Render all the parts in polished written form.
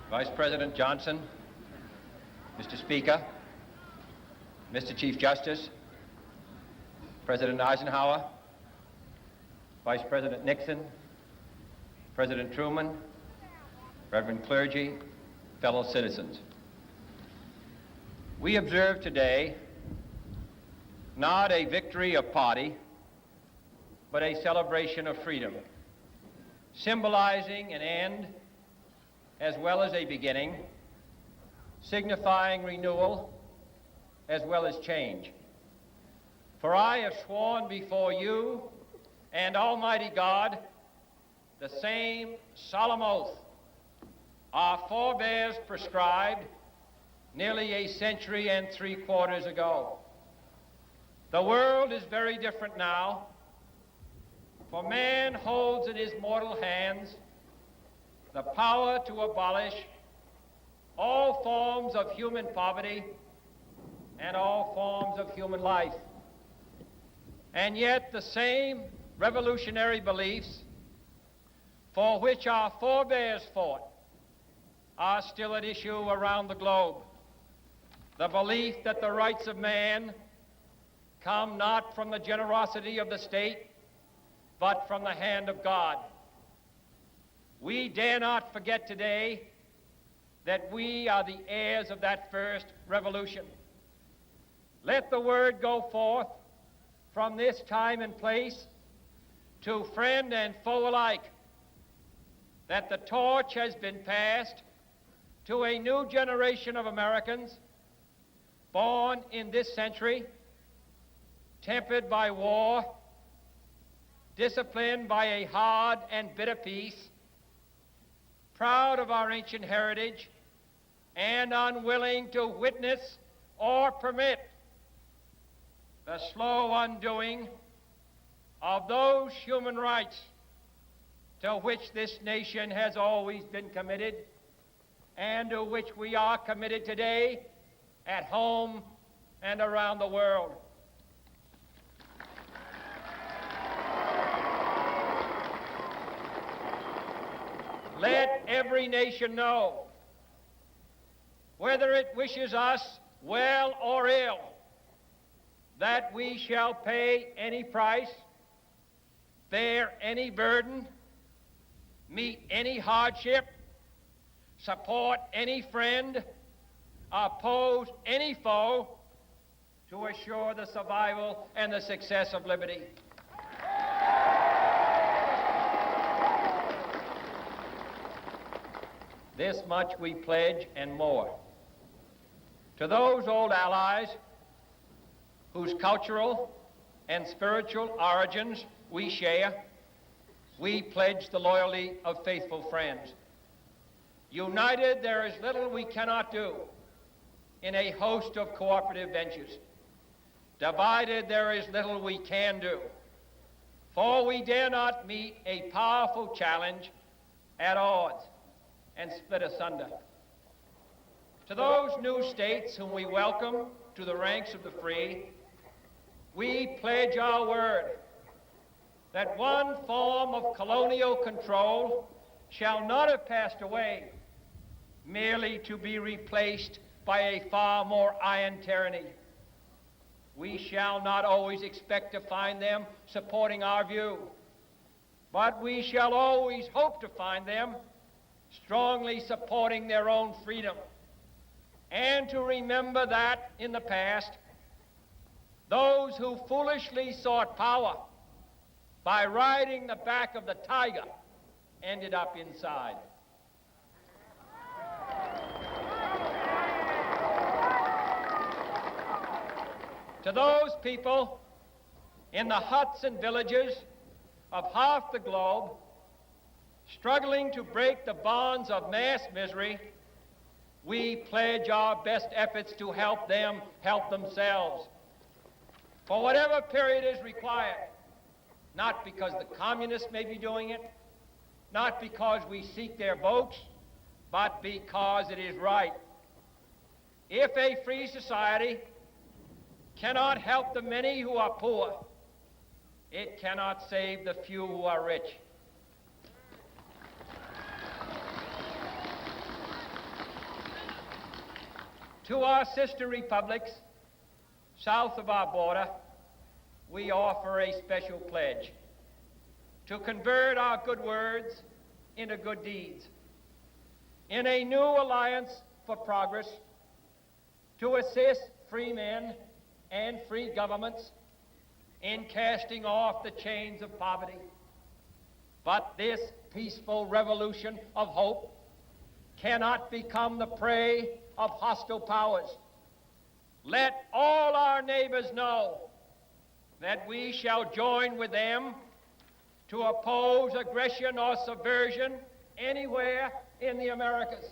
Vice President Johnson, Mr. Speaker, Mr. Chief Justice, President Eisenhower, Vice President Nixon, President Truman, Reverend clergy, fellow citizens. We observe today not a victory of party, but a celebration of freedom, symbolizing an end as well as a beginning, signifying renewal as well as change. For I have sworn before you and Almighty God the same solemn oath our forebears prescribed nearly a century and 3/4 ago. The world is very different now, for man holds in his mortal hands the power to abolish all forms of human poverty and all forms of human life. And yet the same revolutionary beliefs for which our forebears fought are still at issue around the globe. The belief that the rights of man come not from the generosity of the state, but from the hand of God. We dare not forget today that we are the heirs of that first revolution. Let the word go forth from this time and place to friend and foe alike that the torch has been passed to a new generation of Americans born in this century, tempered by war, disciplined by a hard and bitter peace, proud of our ancient heritage, and unwilling to witness or permit the slow undoing of those human rights to which this nation has always been committed and to which we are committed today at home and around the world. Let every nation know, whether it wishes us well or ill, that we shall pay any price, bear any burden, meet any hardship, support any friend, oppose any foe to assure the survival and the success of liberty. This much we pledge and more. To those old allies whose cultural and spiritual origins we share, we pledge the loyalty of faithful friends. United, there is little we cannot do in a host of cooperative ventures. Divided, there is little we can do, for we dare not meet a powerful challenge at odds and split asunder. To those new states whom we welcome to the ranks of the free, we pledge our word that one form of colonial control shall not have passed away merely to be replaced by a far more iron tyranny. We shall not always expect to find them supporting our view, but we shall always hope to find them strongly supporting their own freedom, and to remember that in the past, those who foolishly sought power by riding the back of the tiger ended up inside. To those people in the huts and villages of half the globe struggling to break the bonds of mass misery, we pledge our best efforts to help them help themselves for whatever period is required, not because the communists may be doing it, not because we seek their votes, but because it is right. If a free society cannot help the many who are poor, it cannot save the few who are rich. To our sister republics south of our border, we offer a special pledge to convert our good words into good deeds. In a new alliance for progress, to assist free men and free governments in casting off the chains of poverty. But this peaceful revolution of hope cannot become the prey of hostile powers. Let all our neighbors know that we shall join with them to oppose aggression or subversion anywhere in the Americas.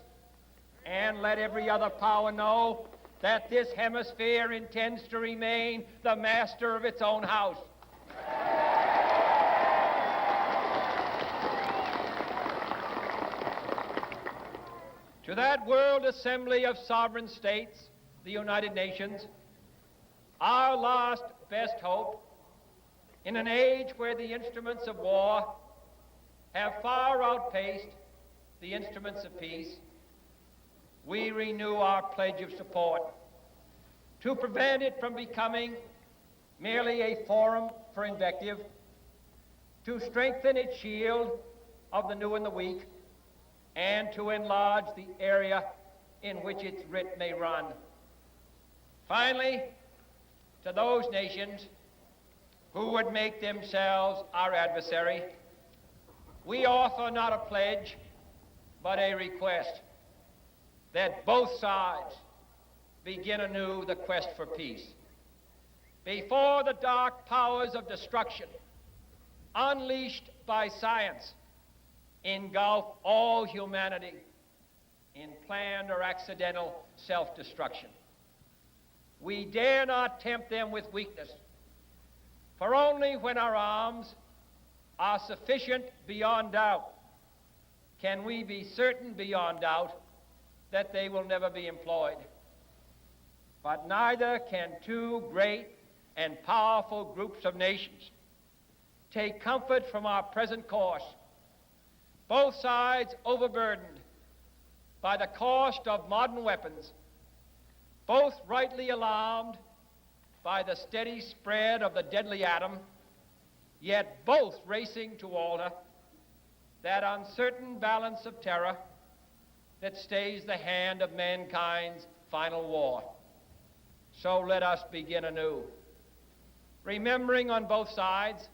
And let every other power know that this hemisphere intends to remain the master of its own house. To that World Assembly of Sovereign States, the United Nations, our last best hope, in an age where the instruments of war have far outpaced the instruments of peace, we renew our pledge of support to prevent it from becoming merely a forum for invective, to strengthen its shield of the new and the weak, and to enlarge the area in which its writ may run. Finally, to those nations who would make themselves our adversary, we offer not a pledge, but a request that both sides begin anew the quest for peace. Before the dark powers of destruction, unleashed by science, engulf all humanity in planned or accidental self-destruction, we dare not tempt them with weakness, for only when our arms are sufficient beyond doubt can we be certain beyond doubt that they will never be employed. But neither can two great and powerful groups of nations take comfort from our present course, both sides overburdened by the cost of modern weapons, both rightly alarmed by the steady spread of the deadly atom, yet both racing to alter that uncertain balance of terror that stays the hand of mankind's final war. So let us begin anew, remembering on both sides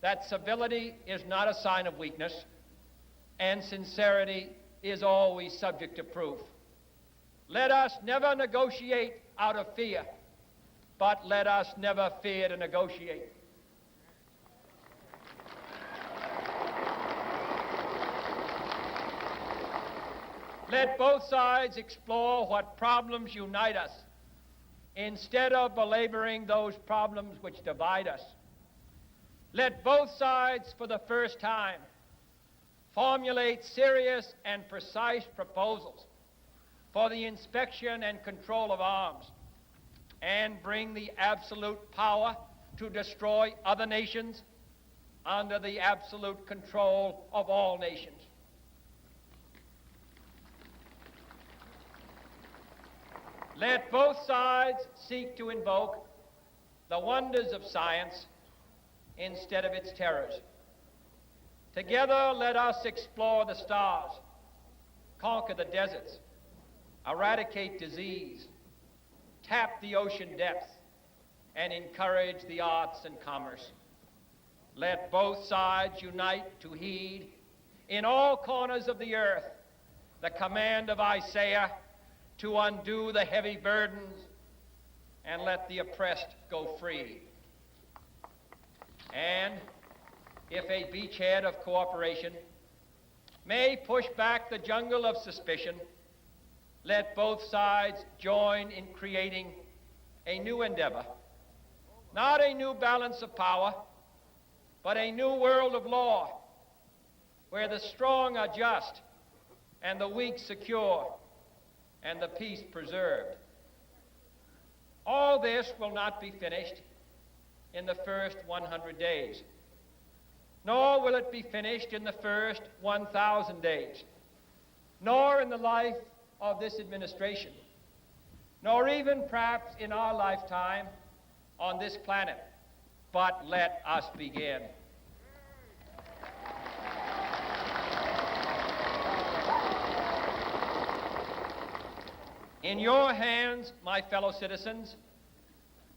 that civility is not a sign of weakness, and sincerity is always subject to proof. Let us never negotiate out of fear, but let us never fear to negotiate. Let both sides explore what problems unite us, instead of belaboring those problems which divide us. Let both sides, for the first time, formulate serious and precise proposals for the inspection and control of arms, and bring the absolute power to destroy other nations under the absolute control of all nations. Let both sides seek to invoke the wonders of science instead of its terrors. Together, let us explore the stars, conquer the deserts, eradicate disease, tap the ocean depths, and encourage the arts and commerce. Let both sides unite to heed in all corners of the earth the command of Isaiah to undo the heavy burdens and let the oppressed go free. And if a beachhead of cooperation may push back the jungle of suspicion, let both sides join in creating a new endeavor, not a new balance of power, but a new world of law, where the strong are just and the weak secure and the peace preserved. All this will not be finished in the first 100 days, nor will it be finished in the first 1,000 days, nor in the life of this administration, nor even perhaps in our lifetime on this planet. But let us begin. In your hands, my fellow citizens,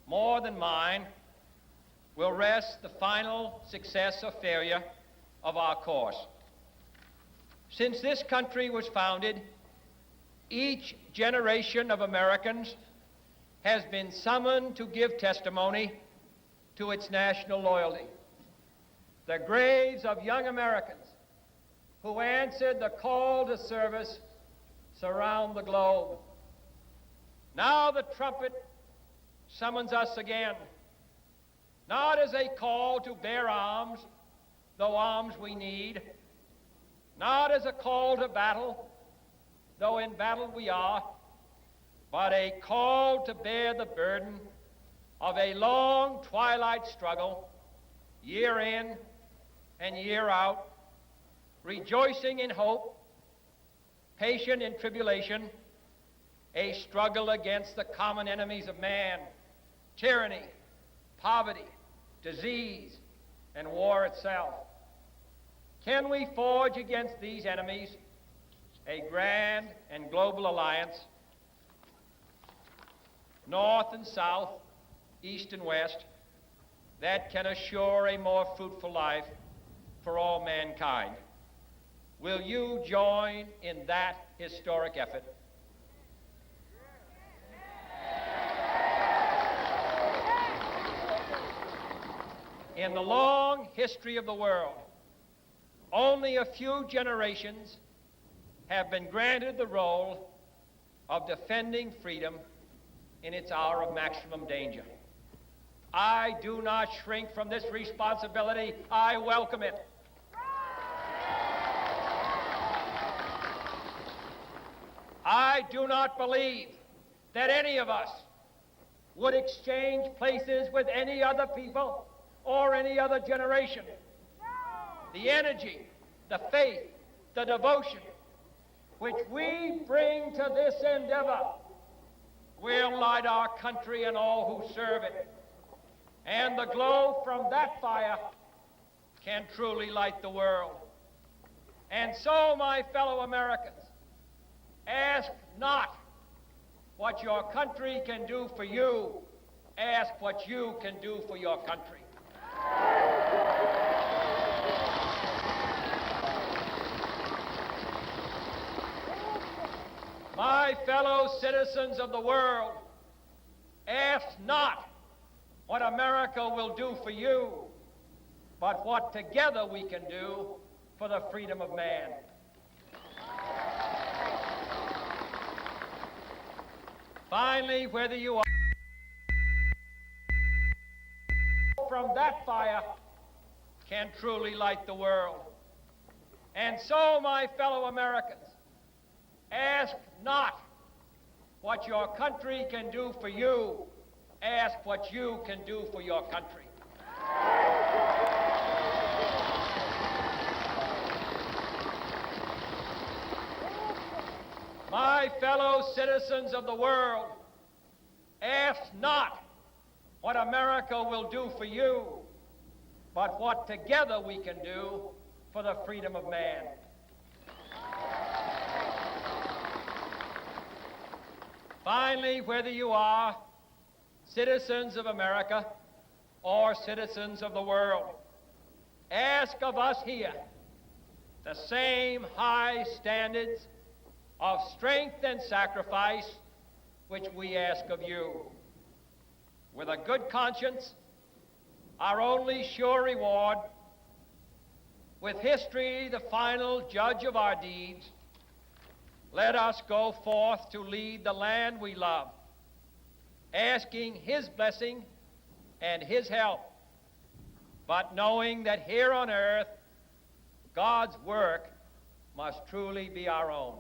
more than mine, will rest the final success or failure of our course. Since this country was founded, each generation of Americans has been summoned to give testimony to its national loyalty. The graves of young Americans who answered the call to service surround the globe. Now the trumpet summons us again, not as a call to bear arms, though arms we need, not as a call to battle, though in battle we are, but a call to bear the burden of a long twilight struggle, year in and year out, rejoicing in hope, patient in tribulation, a struggle against the common enemies of man, tyranny, poverty, disease, and war itself. Can we forge against these enemies a grand and global alliance, north and south, east and west, that can assure a more fruitful life for all mankind? Will you join in that historic effort? In the long history of the world, only a few generations have been granted the role of defending freedom in its hour of maximum danger. I do not shrink from this responsibility. I welcome it. I do not believe that any of us would exchange places with any other people or any other generation. The energy, the faith, the devotion which we bring to this endeavor will light our country and all who serve it. And the glow from that fire can truly light the world. And so, my fellow Americans, ask not what your country can do for you, ask what you can do for your country. My fellow citizens of the world, ask not what America will do for you, but what together we can do for the freedom of man. Finally, whether you are from that fire can truly light the world. And so, my fellow Americans, ask not what your country can do for you, ask what you can do for your country. My fellow citizens of the world, ask not what America will do for you, but what together we can do for the freedom of man. Finally, whether you are citizens of America or citizens of the world, ask of us here the same high standards of strength and sacrifice which we ask of you. With a good conscience, our only sure reward, with history the final judge of our deeds, let us go forth to lead the land we love, asking His blessing and His help, but knowing that here on earth, God's work must truly be our own.